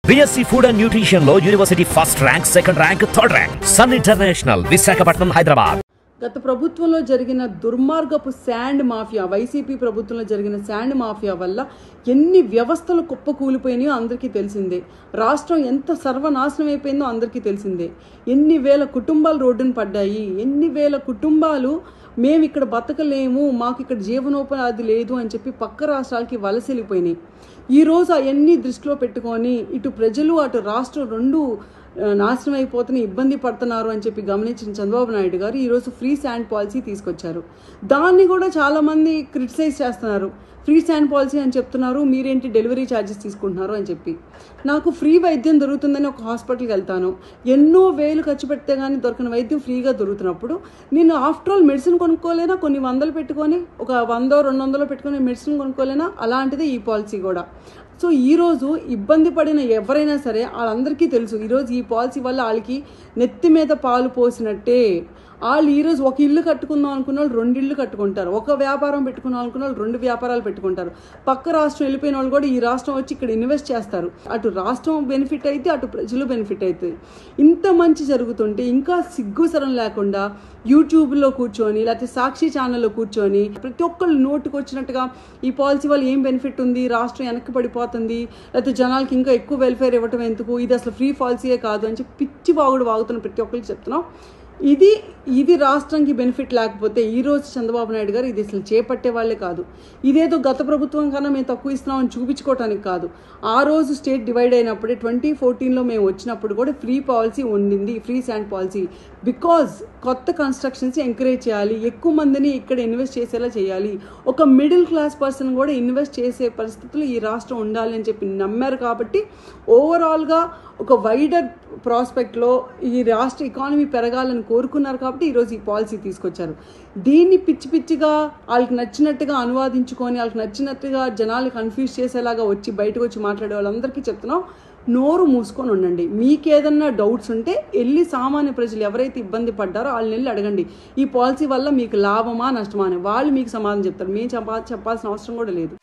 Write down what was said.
BSc Food and Nutrition లో university first rank, second rank, third rank. Sun international, Visakhapatnam, Hyderabad. గత ప్రభుత్వంలో జరిగిన దుర్మార్గపు శాండ్ మాఫియా, వైసీపీ ప్రభుత్వంలో జరిగిన శాండ్ మాఫియా వల్ల ఎన్ని వ్యవస్థలు కుప్పకూలిపోయినాయో అందరికీ తెలిసిందే. రాష్ట్రం ఎంత సర్వనాశనం అయిపోయిందో అందరికీ తెలిసిందే. ఎన్ని వేల కుటుంబాలు రోడ్డున పడ్డాయి, ఎన్ని వేల కుటుంబాలు మేము ఇక్కడ బతకలేము, మాకు ఇక్కడ జీవనోపాధి లేదు అని చెప్పి పక్క రాష్ట్రాలకి వలస వెళ్ళిపోయినాయి. ఈరోజు అవన్నీ దృష్టిలో పెట్టుకొని ఇటు ప్రజలు అటు రాష్ట్రం రెండు నాశనం అయిపోతున్న ఇబ్బంది పడుతున్నారు అని చెప్పి గమనించిన చంద్రబాబు నాయుడు గారు ఈరోజు ఫ్రీ శాండ్ పాలసీ తీసుకొచ్చారు. దాన్ని కూడా చాలామంది క్రిటిసైజ్ చేస్తున్నారు. ఫ్రీ శాండ్ పాలసీ అని చెప్తున్నారు, మీరేంటి డెలివరీ ఛార్జెస్ తీసుకుంటున్నారు అని చెప్పి. నాకు ఫ్రీ వైద్యం దొరుకుతుందని ఒక హాస్పిటల్కి వెళ్తాను, ఎన్నో వేలు ఖర్చు పెడితే కానీ దొరికిన వైద్యం ఫ్రీగా దొరుకుతున్నప్పుడు నేను ఆఫ్టర్ ఆల్ మెడిసిన్ కొనుక్కోలేనా, కొన్ని వందలు పెట్టుకొని ఒక 100-200 పెట్టుకొని మెడిసిన్ కొనుక్కోలేనా? అలాంటిదే ఈ పాలసీ కూడా. సో ఈరోజు ఇబ్బంది పడిన ఎవరైనా సరే వాళ్ళందరికీ తెలుసు, ఈరోజు ఈ పాలసీ వల్ల వాళ్ళకి నెత్తి మీద పాలు పోసినట్టే. వాళ్ళు ఈరోజు ఒక ఇల్లు కట్టుకుందాం అనుకున్న వాళ్ళు 2 ఇళ్ళు కట్టుకుంటారు, ఒక వ్యాపారం పెట్టుకుందాం అనుకున్న వాళ్ళు 2 వ్యాపారాలు పెట్టుకుంటారు. పక్క రాష్ట్రం వెళ్ళిపోయిన వాళ్ళు కూడా ఈ రాష్ట్రం వచ్చి ఇక్కడ ఇన్వెస్ట్ చేస్తారు. అటు రాష్ట్రం బెనిఫిట్ అయితే అటు ప్రజలు బెనిఫిట్ అవుతుంది. ఇంత మంచి జరుగుతుంటే ఇంకా సిగ్గుసరం లేకుండా యూట్యూబ్లో కూర్చొని లేకపోతే సాక్షి ఛానల్లో కూర్చొని ప్రతి ఒక్కళ్ళు నోటుకు వచ్చినట్టుగా ఈ పాలసీ వల్ల ఏం బెనిఫిట్ ఉంది, రాష్ట్రం వెనక్కి పడిపోతుంది, లేకపోతే జనాలకి ఇంకా ఎక్కువ వెల్ఫేర్ ఇవ్వటం ఎందుకు, ఇది అసలు ఫ్రీ పాలసీయే కాదు అని చెప్పి పిచ్చి వాగుతున్న ప్రతి ఒక్కరికి చెప్తున్నాం. ఇది రాష్ట్రానికి బెనిఫిట్ లేకపోతే ఈరోజు చంద్రబాబు నాయుడు గారు ఇది అసలు చేపట్టే వాళ్ళే కాదు. ఇదేదో గత ప్రభుత్వం కన్నా మేము తక్కువ ఇస్తున్నామని చూపించుకోవటానికి కాదు. ఆ రోజు స్టేట్ డివైడ్ అయినప్పుడే 2014లో మేము వచ్చినప్పుడు కూడా ఫ్రీ పాలసీ ఉండింది, ఫ్రీ శాండ్ పాలసీ. బికాజ్ కొత్త కన్స్ట్రక్షన్స్ ఎంకరేజ్ చేయాలి, ఎక్కువ మందిని ఇక్కడ ఇన్వెస్ట్ చేసేలా చేయాలి, ఒక మిడిల్ క్లాస్ పర్సన్ కూడా ఇన్వెస్ట్ చేసే పరిస్థితులు ఈ రాష్ట్రం ఉండాలి అని చెప్పి నమ్మారు. కాబట్టి ఓవరాల్గా ఒక వైడర్ ప్రాస్పెక్ట్లో ఈ రాష్ట్ర ఎకానమీ పెరగాలని కోరుకున్నారు. కాబట్టి ఈరోజు ఈ పాలసీ తీసుకొచ్చారు. దీన్ని పిచ్చి పిచ్చిగా వాళ్ళకి నచ్చినట్టుగా అనువాదించుకొని వాళ్ళకి నచ్చినట్టుగా జనాలు కన్ఫ్యూజ్ చేసేలాగా బయటకు వచ్చి మాట్లాడే వాళ్ళందరికీ చెప్తున్నాం, నోరు మూసుకొని ఉండండి. మీకేదన్నా డౌట్స్ ఉంటే వెళ్ళి సామాన్య ప్రజలు ఎవరైతే ఇబ్బంది పడ్డారో వాళ్ళని వెళ్ళి అడగండి, ఈ పాలసీ వల్ల మీకు లాభమా నష్టమా అని. వాళ్ళు మీకు సమాధానం చెప్తారు, మేము చెప్పాల్సిన అవసరం కూడా లేదు.